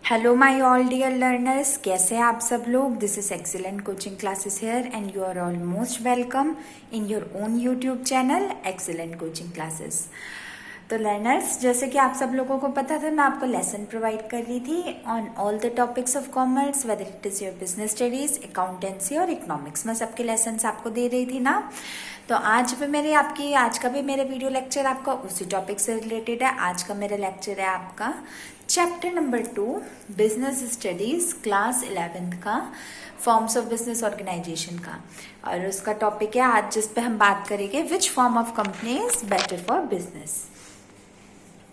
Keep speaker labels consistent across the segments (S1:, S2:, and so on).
S1: Hello my all dear learners, कैसे हैं आप सब लोग। This is excellent coaching classes here and you are all most welcome in your own YouTube channel excellent coaching classes. तो learners, जैसे कि आप सब लोगों को पता था, मैं आपको लेसन प्रोवाइड कर रही थी on all the topics of commerce, whether it is your business studies, accountancy और इकोनॉमिक्स। मैं सबके लेसन आपको दे रही थी ना। तो आज का भी मेरा वीडियो लेक्चर आपका उसी टॉपिक से रिलेटेड है। आज का मेरा लेक्चर है आपका chapter number 2 business studies class 11th का, फॉर्म्स ऑफ बिजनेस ऑर्गेनाइजेशन का। और उसका टॉपिक है आज जिस पे हम बात करेंगे, which form of company is better for business.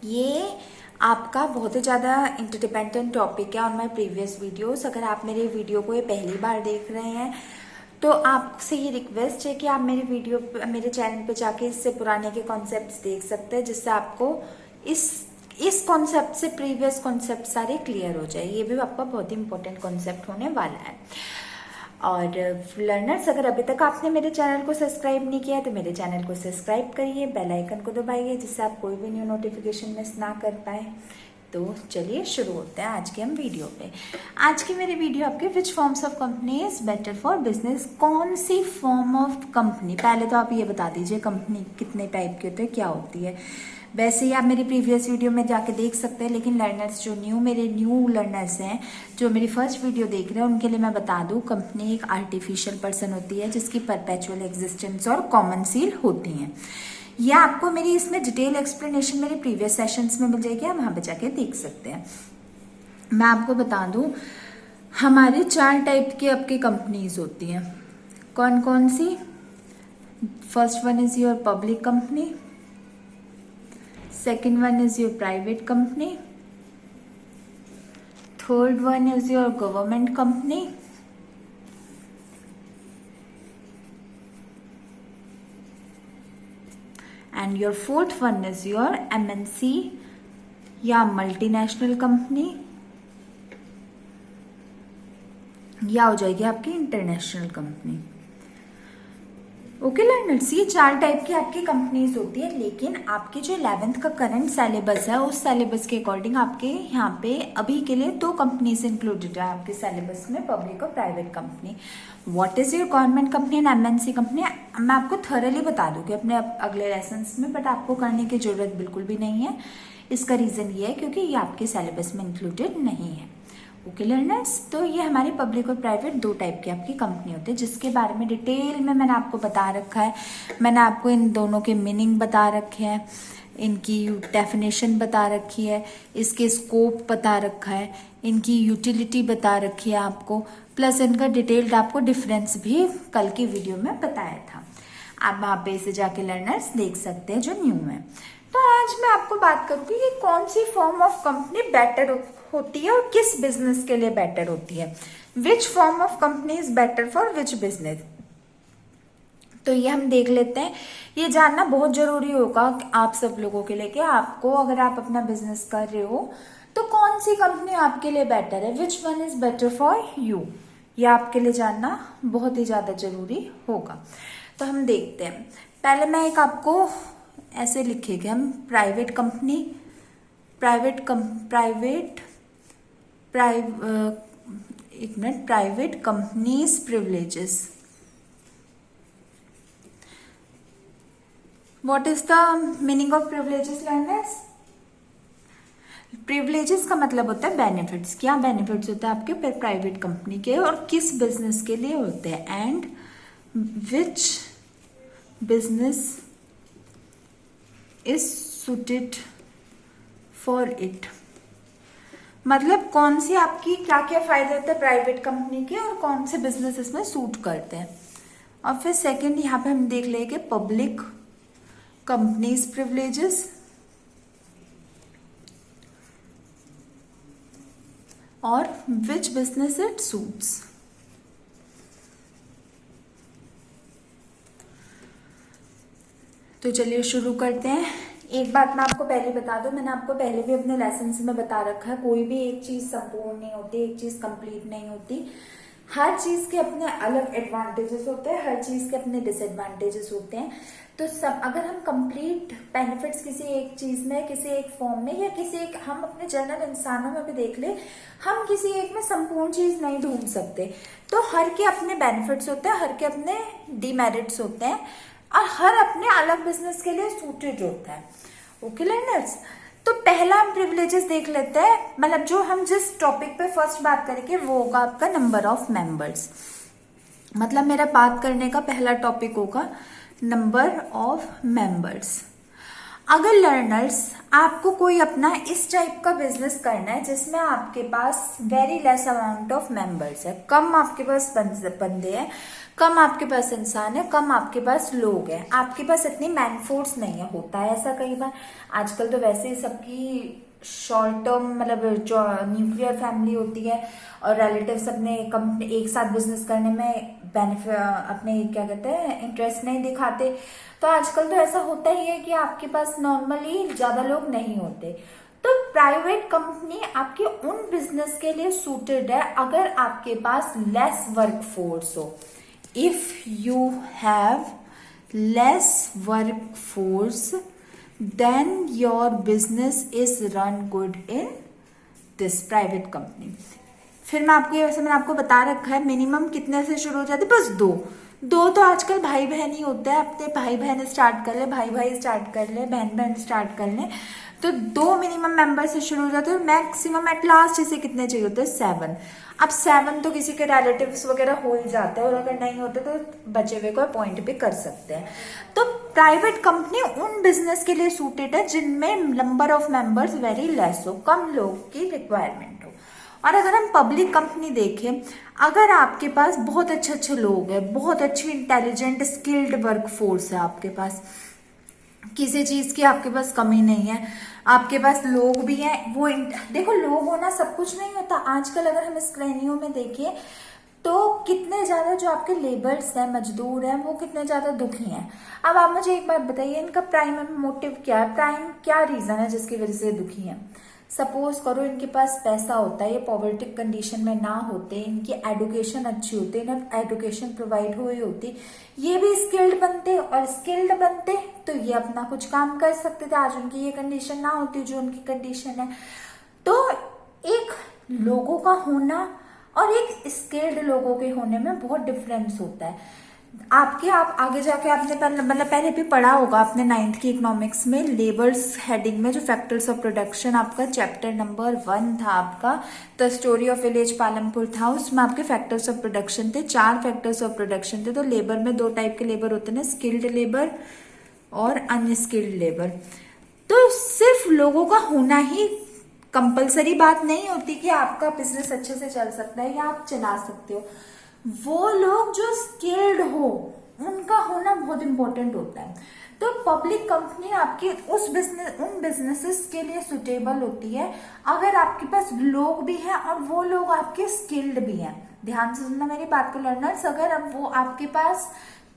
S1: ये आपका बहुत ही ज़्यादा इंटरडिपेंडेंट टॉपिक है ऑन माई प्रीवियस वीडियोस। अगर आप मेरे वीडियो को ये पहली बार देख रहे हैं तो आपसे ये रिक्वेस्ट है कि आप मेरे चैनल पे जाके इससे पुराने के कॉन्सेप्ट्स देख सकते हैं, जिससे आपको इस कॉन्सेप्ट से प्रीवियस कॉन्सेप्ट सारे क्लियर हो जाए। ये भी आपका बहुत ही इंपॉर्टेंट कॉन्सेप्ट होने वाला है। और लर्नर्स, अगर अभी तक आपने मेरे चैनल को सब्सक्राइब नहीं किया तो मेरे चैनल को सब्सक्राइब करिए, बेल आइकन को दबाइए, जिससे आप कोई भी न्यू नोटिफिकेशन मिस ना कर पाए। तो चलिए शुरू होते हैं आज के हम वीडियो पे। आज की मेरी वीडियो आपके which forms of company is better for business. कौन सी फॉर्म ऑफ कंपनी, पहले तो आप ये बता दीजिए कंपनी कितने टाइप की होती है, क्या होती है। वैसे ही आप मेरी प्रीवियस वीडियो में जाके देख सकते हैं, लेकिन लर्नर्स जो मेरे न्यू लर्नर्स हैं, जो मेरी फर्स्ट वीडियो देख रहे हैं, उनके लिए मैं बता दूं, कंपनी एक आर्टिफिशियल पर्सन होती है जिसकी परपेचुअल एग्जिस्टेंस और कॉमन सील होती हैं। यह आपको मेरी इसमें डिटेल एक्सप्लेनेशन मेरे प्रीवियस सेशंस में मिल जाएगी, आप वहाँ पे जाके देख सकते हैं। मैं आपको बता दूं, हमारी 4 टाइप की आपकी कंपनीज होती हैं। कौन कौन सी? First one is your public company, second one is your private company, third one is your government company, and your fourth one is your MNC या मल्टीनेशनल कंपनी, या हो जाएगी आपकी इंटरनेशनल कंपनी। ओके लर्नर्स, ये 4 type की आपकी companies होती है। लेकिन आपकी जो 11th का करंट सिलेबस है, उस सिलेबस के अकॉर्डिंग आपके यहाँ पे अभी के लिए 2 कंपनीज इंक्लूडेड है आपके सिलेबस में, पब्लिक और private company. What is your government company and MNC company, मैं आपको थॉरली बता दूंगी अपने अगले लेसन्स में, बट आपको करने की जरूरत बिल्कुल भी नहीं है। इसका रीजन ये है क्योंकि ये आपके सिलेबस में इंक्लूडेड नहीं है। ओके लर्नर्स, तो ये हमारी पब्लिक और प्राइवेट 2 टाइप की आपकी कंपनी होती है, जिसके बारे में डिटेल में मैंने आपको बता रखा है। मैंने आपको इन दोनों के मीनिंग बता रखे हैं, इनकी डेफिनेशन बता रखी है, इसके स्कोप बता रखा है, इनकी यूटिलिटी बता रखी है आपको, प्लस इनका डिटेल्ड आपको डिफरेंस भी कल की वीडियो में बताया था। आप वहाँ पे इसे जाके लर्नर्स देख सकते हैं जो न्यू है। तो आज मैं आपको बात करूंगी कि कौन सी फॉर्म ऑफ कंपनी बेटर होती है और किस बिजनेस के लिए बेटर होती है। Which form of company is better for which business. तो ये हम देख लेते हैं। ये जानना बहुत जरूरी होगा आप सब लोगों के लिए कि आपको, अगर आप अपना बिजनेस कर रहे हो तो कौन सी कंपनी आपके लिए बेटर है, which one is better for you. ये आपके लिए जानना बहुत ही ज्यादा जरूरी होगा। तो हम देखते हैं। पहले मैं एक आपको ऐसे लिखेंगे हम, private company, private companies privileges. What is the meaning of privileges learners? Privileges का मतलब होता है बेनिफिट्स। क्या बेनिफिट्स होते हैं आपके प्राइवेट कंपनी के और किस बिजनेस के लिए होते हैं, and which business is suited for it. मतलब कौन सी आपकी क्या क्या फायदे होते हैं प्राइवेट कंपनी के और कौन से बिजनेस इसमें सूट करते हैं। और फिर सेकंड यहाँ पे हम देख लेंगे पब्लिक कंपनीज प्रिविलेजेस और विच बिजनेस इट सूट्स। तो चलिए शुरू करते हैं। एक बात मैं आपको पहले बता दूं, मैंने आपको पहले भी अपने लेसन में बता रखा है, कोई भी एक चीज संपूर्ण नहीं होती, एक चीज कंप्लीट नहीं होती। हर चीज के अपने अलग एडवांटेजेस होते हैं, हर चीज के अपने डिसएडवांटेजेस होते हैं। तो सब अगर हम कंप्लीट बेनिफिट्स किसी एक चीज में, किसी एक फॉर्म में, या किसी एक, हम अपने जनरल इंसानों में भी देख ले, हम किसी एक में संपूर्ण चीज नहीं ढूंढ सकते। तो हर के अपने बेनिफिट्स होते हैं, हर के अपने डीमेरिट्स होते हैं, और हर अपने अलग बिजनेस के लिए सूटेड होता है। ओके लर्नर्स, तो पहला हम प्रिविलेजेस देख लेते हैं, मतलब जो हम जिस टॉपिक पे फर्स्ट बात करेंगे वो होगा आपका नंबर ऑफ मेंबर्स। मतलब मेरा बात करने का पहला टॉपिक होगा नंबर ऑफ मेंबर्स। अगर लर्नर्स आपको कोई अपना इस टाइप का बिजनेस करना है जिसमें आपके पास very less amount of members है, कम आपके पास बंदे हैं, कम आपके पास इंसान है, कम आपके पास लोग हैं, आपके पास इतनी मैन फोर्स नहीं है, होता है ऐसा कई बार। आजकल तो वैसे ही सबकी शॉर्ट टर्म, मतलब जो न्यूक्लियर फैमिली होती है और रिलेटिव्स अपने कंपनी एक साथ बिजनेस करने में बेनिफिट, अपने क्या कहते हैं, इंटरेस्ट नहीं दिखाते। तो आजकल तो ऐसा होता ही है कि आपके पास नॉर्मली ज्यादा लोग नहीं होते। तो प्राइवेट कंपनी आपके उन बिजनेस के लिए सूटेड है अगर आपके पास लेस वर्क फोर्स हो। If you have lace work force then your business is run good in this private company। फिर मैं आपको, वैसे मैंने आपको बता रखा है मिनिमम कितने से शुरू हो जाती है, बस दो तो आजकल भाई बहन ही होता है, अपने भाई बहन स्टार्ट कर ले, भाई भाई स्टार्ट कर ले, बहन बहन स्टार्ट कर ले, तो 2 मिनिमम मेंबर से शुरू हो जाते हैं। मैक्सिमम एट लास्ट इसे कितने चाहिए होते हैं, 7। अब 7 तो किसी के रिलेटिव्स वगैरह हो ही जाते हैं, और अगर नहीं होते तो बचे हुए को अपॉइंट भी कर सकते हैं। तो प्राइवेट कंपनी उन बिजनेस के लिए सूटेड है जिनमें number of members very less हो, कम लोग की रिक्वायरमेंट हो। और अगर हम पब्लिक कंपनी देखें, अगर आपके पास बहुत अच्छे अच्छे लोग हैं, बहुत अच्छी इंटेलिजेंट स्किल्ड वर्क फोर्स है, आपके पास किसी चीज की आपके पास कमी नहीं है, आपके पास लोग भी हैं, वो देखो लोग होना सब कुछ नहीं होता। आजकल अगर हम इस श्रेणियों में देखिए तो कितने ज्यादा जो आपके लेबर्स हैं, मजदूर हैं, वो कितने ज्यादा दुखी हैं। अब आप मुझे एक बात बताइए, इनका प्राइम मोटिव क्या है, प्राइम क्या रीजन है जिसकी वजह से दुखी है। सपोज करो इनके पास पैसा होता है, ये पॉवर्टी कंडीशन में ना होते, इनकी एडुकेशन अच्छी होती, इन्हें एडुकेशन प्रोवाइड हुई होती, ये भी स्किल्ड बनते, और स्किल्ड बनते तो ये अपना कुछ काम कर सकते थे। आज उनकी ये कंडीशन ना होती जो उनकी कंडीशन है। तो एक लोगों का होना और एक स्किल्ड लोगों के होने में बहुत डिफरेंस होता है। आप आगे जाके आपने मतलब पहले भी पढ़ा होगा आपने 9th की इकोनॉमिक्स में, लेबर्स हेडिंग में जो फैक्टर्स ऑफ प्रोडक्शन आपका चैप्टर नंबर 1 था, आपका the story of village Palampur था, उसमें आपके फैक्टर्स ऑफ प्रोडक्शन थे, 4 फैक्टर्स ऑफ प्रोडक्शन थे। तो लेबर में 2 टाइप के लेबर होते हैं, स्किल्ड लेबर और अनस्किल्ड लेबर। तो सिर्फ लोगों का होना ही कंपलसरी बात नहीं होती कि आपका बिजनेस अच्छे से चल सकता है या आप चला सकते हो। वो लोग जो स्किल्ड हो उनका होना बहुत इंपॉर्टेंट होता है। तो पब्लिक कंपनी आपकी उन बिजनेसेस के लिए सुटेबल होती है अगर आपके पास लोग भी हैं और वो लोग आपके स्किल्ड भी हैं। ध्यान से सुनना मेरी बात को लर्नर्स, अगर अब वो आपके पास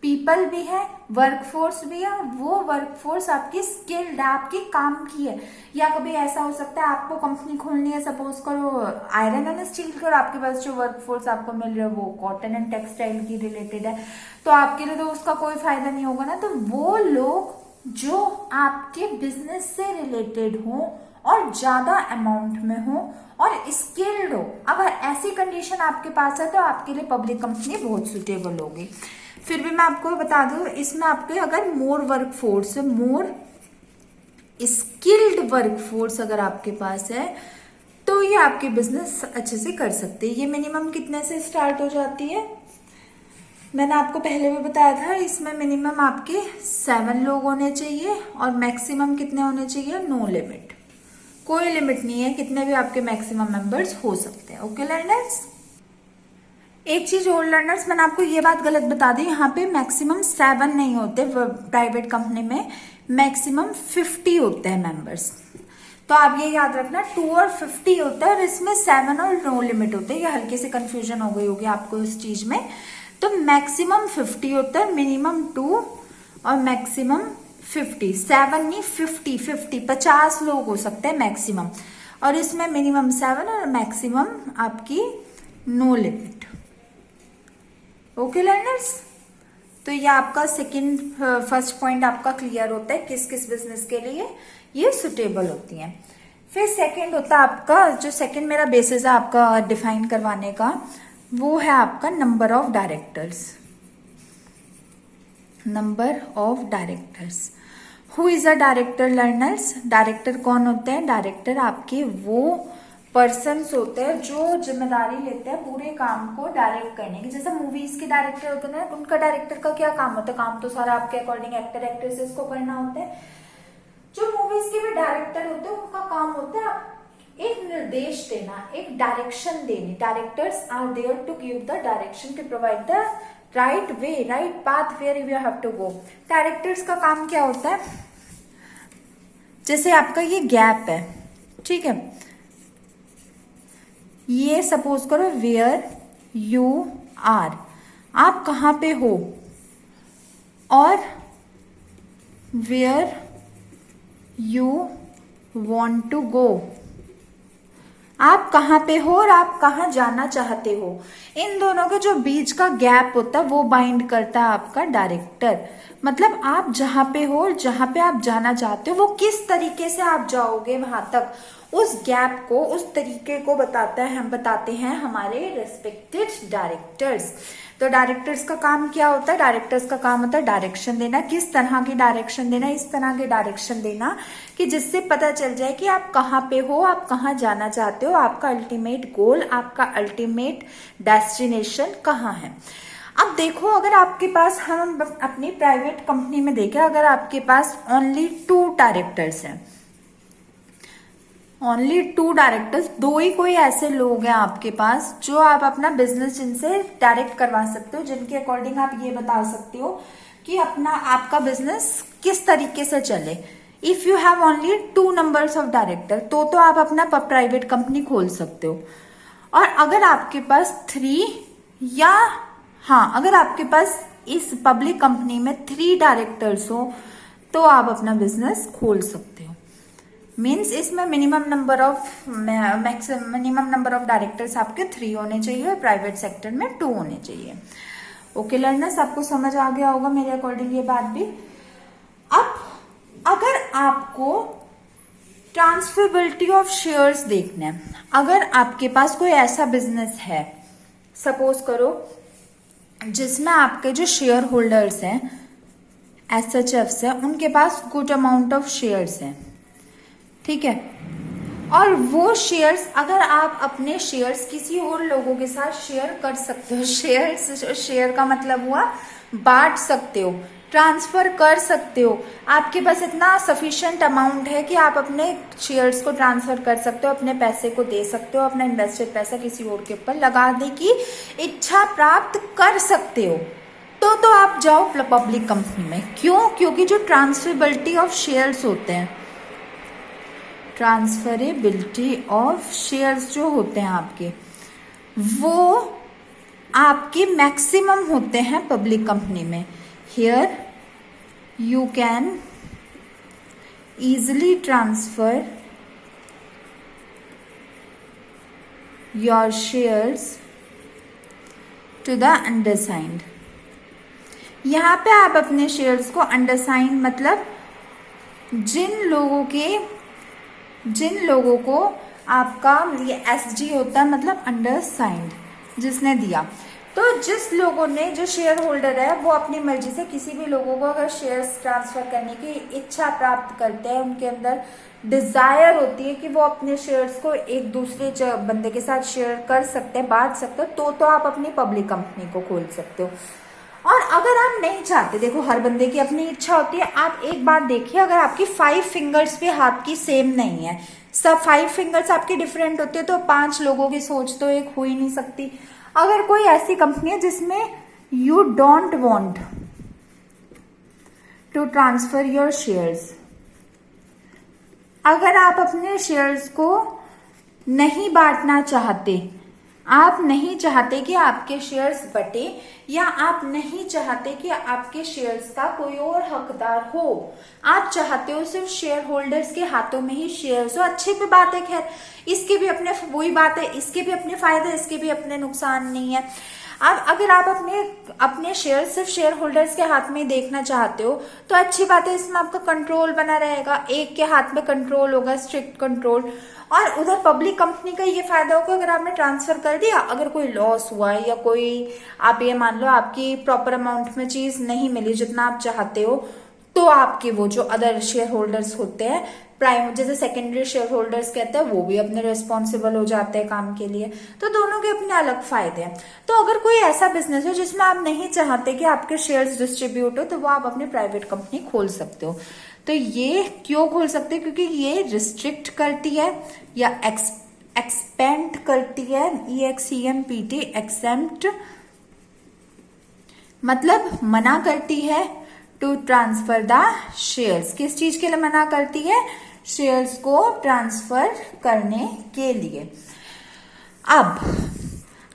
S1: पीपल भी है, वर्कफोर्स भी है, और वो वर्कफोर्स आपकी स्किल्ड है, आपके काम की है। या कभी ऐसा हो सकता है आपको कंपनी खोलनी है, सपोज करो आयरन एंड स्टील की, और आपके पास जो वर्कफोर्स आपको मिल रहा है वो कॉटन एंड टेक्सटाइल की रिलेटेड है, तो आपके लिए तो उसका कोई फायदा नहीं होगा ना। तो वो लोग जो आपके बिजनेस से रिलेटेड हो और ज्यादा अमाउंट में हो और स्किल्ड हो, अगर ऐसी कंडीशन आपके पास है तो आपके लिए पब्लिक कंपनी बहुत सुटेबल होगी। फिर भी मैं आपको बता दूं, इसमें आपके अगर more work force, more skilled work force अगर आपके पास है तो ये आपके बिजनेस अच्छे से कर सकते हैं। ये मिनिमम कितने से स्टार्ट हो जाती है, मैंने आपको पहले भी बताया था, इसमें मिनिमम आपके 7 लोग होने चाहिए और मैक्सिमम कितने होने चाहिए, नो लिमिट, कोई लिमिट नहीं है, कितने भी आपके मैक्सिमम मेंबर्स हो सकते हैं। ओके लर्नर्स, एक चीज और लर्नर्स, मैंने आपको ये बात गलत बता दी, यहाँ पे मैक्सिमम 7 नहीं होते, प्राइवेट कंपनी में मैक्सिमम 50 होते हैं मेंबर्स। तो आप ये याद रखना 2 और 50 होता है और इसमें 7 और नो लिमिट होते हैं। ये हल्के से कंफ्यूजन हो गई होगी आपको इस चीज में। तो मैक्सिमम 50 होता है, मिनिमम 2 और मैक्सिमम 50, 7 नहीं 50 लोग हो सकते हैं मैक्सिमम, और इसमें मिनिमम 7 और मैक्सिमम आपकी नो लिमिट। ओके लर्नर्स, तो ये आपका सेकंड फर्स्ट पॉइंट आपका क्लियर होता है किस किस बिजनेस के लिए ये सुटेबल होती हैं। फिर सेकंड होता है आपका, जो सेकंड मेरा बेसिस है आपका डिफाइन करवाने का, वो है आपका number of directors. Number of directors. Who is a director learners? Director कौन होते हैं? डायरेक्टर आपके वो पर्सन्स होते हैं जो जिम्मेदारी लेते हैं पूरे काम को डायरेक्ट करने की। जैसे मूवीज के डायरेक्टर होते हैं ना, उनका डायरेक्टर का क्या काम होता है? काम तो सारा आपके अकॉर्डिंग एक्टर एक्ट्रेसेस को करना होता है। जो मूवीज के भी डायरेक्टर होते हैं उनका काम होता है एक निर्देश देना, एक डायरेक्शन देनी। Directors are there to give the direction, to provide the right way, right path where you have to go. Directors का काम क्या होता है? जैसे आपका ये गैप है, ठीक है, ये सपोज करो वेयर यू आर, आप कहां पे हो, और where you want to go, आप कहां पे हो और आप कहां जाना चाहते हो। इन दोनों के जो बीच का गैप होता है वो बाइंड करता है आपका डायरेक्टर। मतलब आप जहां पे हो और जहां पे आप जाना चाहते हो वो किस तरीके से आप जाओगे वहां तक, उस गैप को, उस तरीके को बताते हैं हमारे रेस्पेक्टेड डायरेक्टर्स। तो डायरेक्टर्स का काम क्या होता है? डायरेक्टर्स का काम होता है डायरेक्शन देना। किस तरह की डायरेक्शन देना? इस तरह की डायरेक्शन देना कि जिससे पता चल जाए कि आप कहाँ पे हो, आप कहाँ जाना चाहते हो, आपका अल्टीमेट गोल, आपका अल्टीमेट डेस्टिनेशन कहाँ है। अब देखो, अगर आपके पास, हम अपनी प्राइवेट कंपनी में देखें, अगर आपके पास ओनली 2 डायरेक्टर्स हैं, ओनली 2 डायरेक्टर्स, 2 ही कोई ऐसे लोग हैं आपके पास जो आप अपना बिजनेस जिनसे डायरेक्ट करवा सकते हो, जिनके अकॉर्डिंग आप ये बता सकते हो कि आपका बिजनेस किस तरीके से चले। If you have only 2 numbers of director तो आप अपना प्राइवेट कंपनी खोल सकते हो। और अगर आपके पास 3 या अगर आपके पास इस पब्लिक कंपनी में 3 डायरेक्टर्स हो तो आप अपना बिजनेस खोल सकते हो। मीन्स इसमें मिनिमम नंबर ऑफ डायरेक्टर्स आपके 3 होने चाहिए और प्राइवेट सेक्टर में 2 होने चाहिए। ओके लर्नर्स, आपको समझ आ गया होगा मेरे अकॉर्डिंग ये बात भी। अब अगर आपको ट्रांसफरेबिलिटी ऑफ शेयर्स देखना है, अगर आपके पास कोई ऐसा बिजनेस है, सपोज करो जिसमें आपके जो शेयर होल्डर्स हैं, एसएचएफ्स हैं, उनके पास गुड अमाउंट ऑफ शेयर्स हैं, ठीक है, और वो शेयर्स अगर आप अपने शेयर्स किसी और लोगों के साथ शेयर कर सकते हो, शेयर का मतलब हुआ बांट सकते हो, ट्रांसफर कर सकते हो, आपके पास इतना सफिशिएंट अमाउंट है कि आप अपने शेयर्स को ट्रांसफर कर सकते हो, अपने पैसे को दे सकते हो, अपना इन्वेस्टेड पैसा किसी और के ऊपर लगाने की इच्छा प्राप्त कर सकते हो, तो आप जाओ पब्लिक कंपनी में। क्यों? क्योंकि जो ट्रांसफरेबिलिटी ऑफ शेयर्स होते हैं, ट्रांसफरेबिलिटी ऑफ शेयर्स जो होते हैं आपके, वो आपके मैक्सिमम होते हैं पब्लिक कंपनी में। Here you can easily transfer your shares to the undersigned। यहाँ पे आप अपने शेयर्स को अंडरसाइंड मतलब जिन लोगों को आपका ये एसजी होता है, मतलब अंडरसाइंड, जिसने दिया, तो जिस लोगों ने, जो शेयर होल्डर है, वो अपनी मर्जी से किसी भी लोगों को अगर शेयर्स ट्रांसफर करने की इच्छा प्राप्त करते हैं, उनके अंदर डिजायर होती है कि वो अपने शेयर्स को एक दूसरे बंदे के साथ शेयर कर सकते हैं, बांट सकते हैं, तो आप अपनी पब्लिक कंपनी को खोल सकते हो। और अगर आप नहीं चाहते, देखो हर बंदे की अपनी इच्छा होती है। आप एक बात देखिए, अगर आपकी 5 फिंगर्स भी हाथ की सेम नहीं है, सब 5 फिंगर्स आपकी डिफरेंट होती है, तो 5 लोगों की सोच तो एक हो ही नहीं सकती। अगर कोई ऐसी कंपनी है जिसमें you don't want to transfer your shares, अगर आप अपने शेयर्स को नहीं बांटना चाहते, आप नहीं चाहते कि आपके शेयर्स बटे, या आप नहीं चाहते कि आपके शेयर्स का कोई और हकदार हो, आप चाहते हो सिर्फ शेयर होल्डर्स के हाथों में ही शेयर्स हो, अच्छी भी बात है। खैर इसके भी अपने, वही बात है, इसके भी अपने फायदे, इसके भी अपने नुकसान नहीं है। अब अगर आप अपने शेयर सिर्फ शेयर होल्डर्स के हाथ में ही देखना चाहते हो तो अच्छी बात है, इसमें आपका कंट्रोल बना रहेगा, एक के हाथ में कंट्रोल होगा, स्ट्रिक्ट कंट्रोल। और उधर पब्लिक कंपनी का ये फायदा होगा, अगर आपने ट्रांसफर कर दिया, अगर कोई लॉस हुआ है या कोई, आप ये मान लो आपकी प्रॉपर अमाउंट में चीज नहीं मिली जितना आप चाहते हो, तो आपके वो जो अदर शेयर होल्डर्स होते हैं, प्राइम जैसे सेकेंडरी शेयर होल्डर्स कहते हैं, वो भी अपने रिस्पॉन्सिबल हो जाते हैं काम के लिए। तो दोनों के अपने अलग फायदे हैं। तो अगर कोई ऐसा बिजनेस है जिसमें आप नहीं चाहते कि आपके शेयर्स डिस्ट्रीब्यूट हो, तो वो आप अपनी प्राइवेट कंपनी खोल सकते हो। तो ये क्यों खोल सकते हैं? क्योंकि ये रिस्ट्रिक्ट करती है या एक्सपेंड करती है, EXEMPT, एक्सेम्प्ट मतलब मना करती है, टू ट्रांसफर द शेयर्स। किस चीज के लिए मना करती है? शेयर्स को ट्रांसफर करने के लिए। अब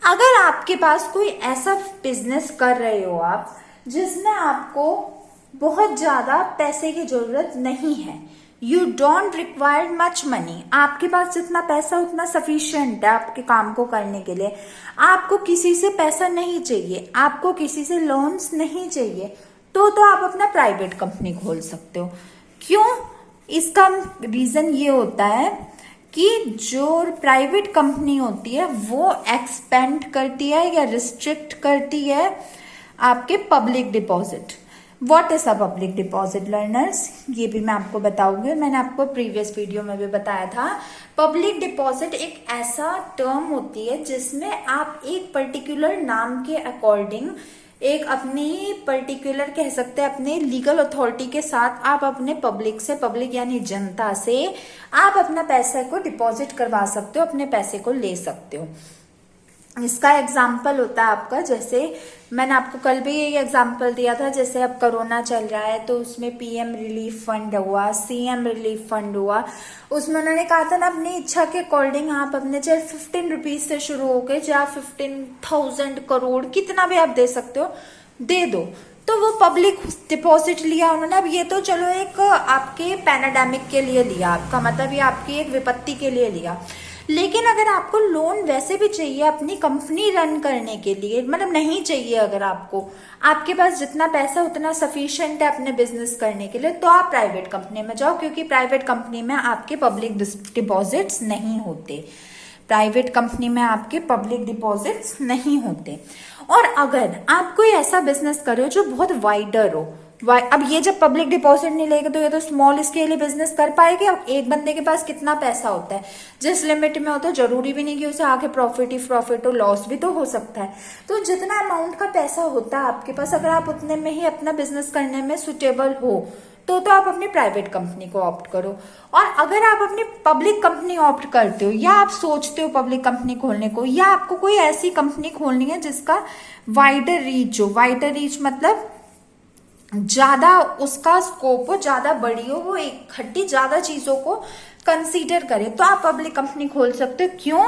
S1: अगर आपके पास कोई ऐसा बिजनेस कर रहे हो आप जिसमें आपको बहुत ज्यादा पैसे की जरूरत नहीं है, you don't require much money, आपके पास जितना पैसा उतना सफिशिएंट है आपके काम को करने के लिए, आपको किसी से पैसा नहीं चाहिए, आपको किसी से लोन्स नहीं चाहिए, तो आप अपना प्राइवेट कंपनी खोल सकते हो। क्यों? इसका रीजन ये होता है कि जो प्राइवेट कंपनी होती है वो एक्सपेंड करती है या रिस्ट्रिक्ट करती है आपके public deposit. What is a public deposit learners? ये भी मैं आपको बताऊंगी, मैंने आपको प्रीवियस वीडियो में भी बताया था। पब्लिक डिपॉजिट एक ऐसा टर्म होती है जिसमें आप एक पर्टिकुलर नाम के अकॉर्डिंग, एक अपनी पर्टिकुलर कह सकते हैं अपने लीगल अथॉरिटी के साथ, आप अपने पब्लिक से, पब्लिक यानी जनता से, आप अपना पैसे को डिपॉजिट करवा सकते हो, अपने पैसे को ले सकते हो। इसका एग्जाम्पल होता है आपका, जैसे मैंने आपको कल भी ये एग्जाम्पल दिया था, जैसे अब कोरोना चल रहा है तो उसमें PM रिलीफ फंड हुआ, CM रिलीफ फंड हुआ, उसमें उन्होंने कहा था ना अपनी इच्छा के अकॉर्डिंग आप अपने चाहे 15 रुपीज से शुरू होकर चाहे 15,000 करोड़ कितना भी आप दे सकते हो, दे दो। तो वो पब्लिक डिपॉजिट लिया उन्होंने। अब ये तो चलो एक आपके पैनाडेमिक के लिए लिया, आपका मतलब ये आपकी एक विपत्ति के लिए लिया, लेकिन अगर आपको लोन वैसे भी चाहिए अपनी कंपनी रन करने के लिए, मतलब नहीं चाहिए, अगर आपको, आपके पास जितना पैसा उतना सफिशिएंट है अपने बिजनेस करने के लिए, तो आप प्राइवेट कंपनी में जाओ, क्योंकि प्राइवेट कंपनी में आपके पब्लिक डिपॉजिट्स नहीं होते, प्राइवेट कंपनी में आपके पब्लिक डिपॉजिट्स नहीं होते। और अगर आप कोई ऐसा बिजनेस कर रहे हो जो बहुत वाइडर हो, अब ये जब पब्लिक डिपॉजिट नहीं लेगा तो ये तो स्मॉल स्केल बिजनेस कर पाएगी। अब एक बंदे के पास कितना पैसा होता है, जिस लिमिट में होता है, जरूरी भी नहीं कि उसे आगे प्रॉफिट हो, लॉस भी तो हो सकता है। तो जितना अमाउंट का पैसा होता है आपके पास, अगर आप उतने में ही अपना बिजनेस करने में सुटेबल हो, तो आप अपनी प्राइवेट कंपनी को ऑप्ट करो। और अगर आप अपनी पब्लिक कंपनी ऑप्ट करते हो, या आप सोचते हो पब्लिक कंपनी खोलने को, या आपको कोई ऐसी कंपनी खोलनी है जिसका वाइडर रीच हो, वाइडर रीच मतलब ज्यादा उसका स्कोप हो, ज्यादा बड़ी हो, वो इकट्ठी ज्यादा चीजों को कंसीडर करे, तो आप पब्लिक कंपनी खोल सकते हो। क्यों?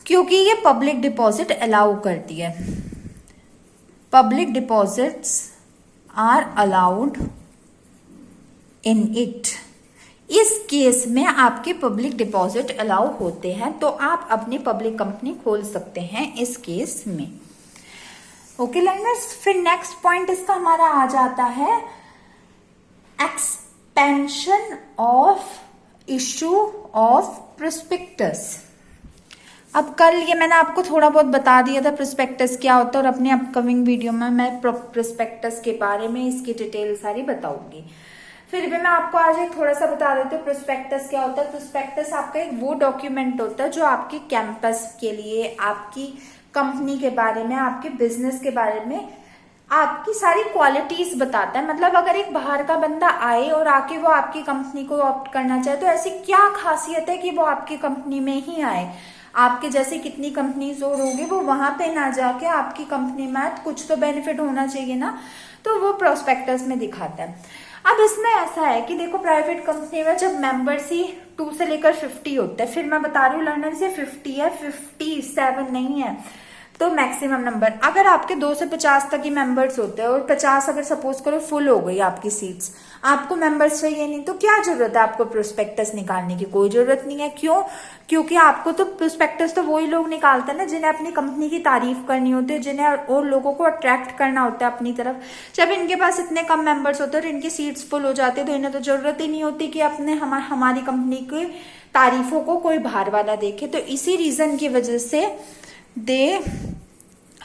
S1: क्योंकि ये पब्लिक डिपॉजिट अलाउ करती है, public deposits are allowed in it. इस केस में आपके पब्लिक डिपॉजिट अलाउ होते हैं, तो आप अपनी पब्लिक कंपनी खोल सकते हैं इस केस में। ओके लर्नर्स, फिर नेक्स्ट पॉइंट इसका हमारा आ जाता है expansion of issue of prospectus. अब कल ये मैंने आपको थोड़ा बहुत बता दिया था प्रोस्पेक्टस क्या होता है, और अपने अपकमिंग वीडियो में मैं प्रोस्पेक्टस के बारे में इसकी डिटेल सारी बताऊंगी। फिर भी मैं आपको आज एक थोड़ा सा बता देती हूँ प्रोस्पेक्टस क्या होता है। प्रोस्पेक्टस आपका एक वो डॉक्यूमेंट होता है जो आपके कैंपस के लिए, आपकी कंपनी के बारे में, आपके बिजनेस के बारे में आपकी सारी क्वालिटीज बताता है। मतलब अगर एक बाहर का बंदा आए और आके वो आपकी कंपनी को ऑप्ट करना चाहे, तो ऐसी क्या खासियत है कि वो आपकी कंपनी में ही आए। आपके जैसे कितनी कंपनीज और होगी, वो वहां पे ना जाके आपकी कंपनी में, कुछ तो बेनिफिट होना चाहिए ना, तो वो प्रोस्पेक्टस में दिखाता है। अब इसमें ऐसा है कि देखो प्राइवेट कंपनी में जब मेंबर्स ही 2 से लेकर 50 होते हैं, फिर मैं बता रही हूँ लर्नर्स ये 50 है, 57 नहीं है। तो मैक्सिमम नंबर, अगर आपके 2 से 50 तक ही मेंबर्स होते हैं और 50 अगर सपोज करो फुल हो गई आपकी सीट्स, आपको मेंबर्स चाहिए नहीं, तो क्या जरूरत है आपको प्रोस्पेक्टस निकालने की? कोई जरूरत नहीं है। क्यों? क्योंकि आपको तो प्रोस्पेक्टस तो वही लोग निकालते हैं ना जिन्हें अपनी कंपनी की तारीफ करनी होती है, जिन्हें और लोगों को अट्रैक्ट करना होता है अपनी तरफ। जब इनके पास इतने कम मेंबर्स होते हैं और इनकी सीट्स फुल हो जाती है, तो इन्हें तो जरूरत ही नहीं होती कि अपने हमारी कंपनी की तारीफों को कोई बाहर वाला देखे। तो इसी रीजन की वजह से दे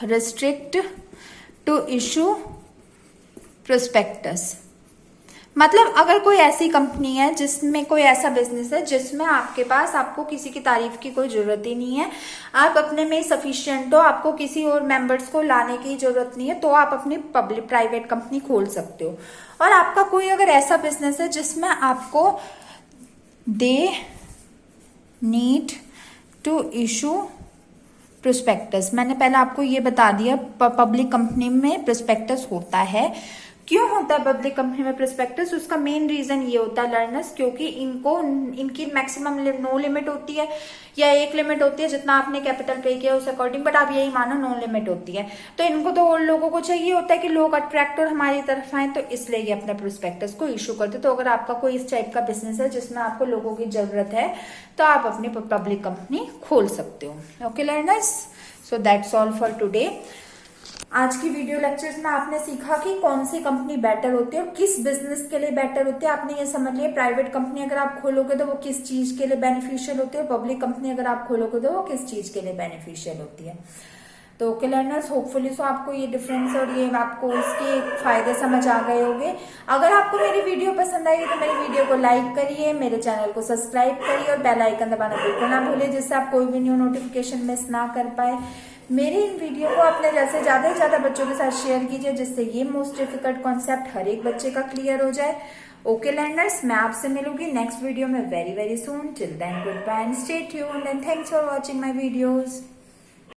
S1: restrict to issue prospectus। मतलब अगर कोई ऐसी कंपनी है जिसमें कोई ऐसा बिजनेस है जिसमें आपके पास आपको किसी की तारीफ की कोई जरूरत ही नहीं है, आप अपने में सफिशिएंट हो, आपको किसी और मेंबर्स को लाने की जरूरत नहीं है, तो आप अपनी पब्लिक प्राइवेट कंपनी खोल सकते हो। और आपका कोई अगर ऐसा बिजनेस है जिसमें आपको they need to issue prospectus, मैंने पहले आपको ये बता दिया पब्लिक कंपनी में प्रोस्पेक्टस होता है। क्यों होता है पब्लिक कंपनी में प्रोस्पेक्टस? उसका मेन रीजन ये होता है लर्नर्स, क्योंकि इनकी मैक्सिमम नो लिमिट होती है या एक लिमिट होती है जितना आपने कैपिटल पे किया उस अकॉर्डिंग, बट आप यही मानो नो लिमिट होती है। तो इनको तो और लोगों को चाहिए होता है कि लोग अट्रैक्ट और हमारी तरफ आए, तो इसलिए ये अपने प्रोस्पेक्टस को इशू करते। तो अगर आपका कोई इस टाइप का बिजनेस है जिसमें आपको लोगों की जरूरत है, तो आप अपनी पब्लिक कंपनी खोल सकते हो। Okay learners, so that's all for today. आज की वीडियो लेक्चर्स में आपने सीखा कि कौन सी कंपनी बेटर होती है और किस बिजनेस के लिए बेटर होती है। आपने ये समझ लिया प्राइवेट कंपनी अगर आप खोलोगे तो वो किस चीज के लिए बेनिफिशियल होती है, और पब्लिक कंपनी अगर आप खोलोगे तो वो किस चीज के लिए बेनिफिशियल होती है। तो ओके लर्नर्स, होपफुली सो आपको ये डिफरेंस और ये आपको इसके फायदे समझ आ गए होंगे। अगर आपको मेरी वीडियो पसंद आई तो मेरी वीडियो को लाइक करिए, मेरे चैनल को सब्सक्राइब करिए और बेल आइकन दबाना बिल्कुल ना भूलिए, जिससे आप कोई भी न्यू नोटिफिकेशन मिस ना कर पाए। मेरी इन वीडियो को अपने जैसे ज्यादा से ज्यादा बच्चों के साथ शेयर कीजिए, जिससे ये मोस्ट डिफिकल्ट कॉन्सेप्ट हर एक बच्चे का क्लियर हो जाए। ओके लर्नर्स, मैं आपसे मिलूंगी नेक्स्ट वीडियो में very very soon. Till then good bye and stay tuned and thanks for watching my videos.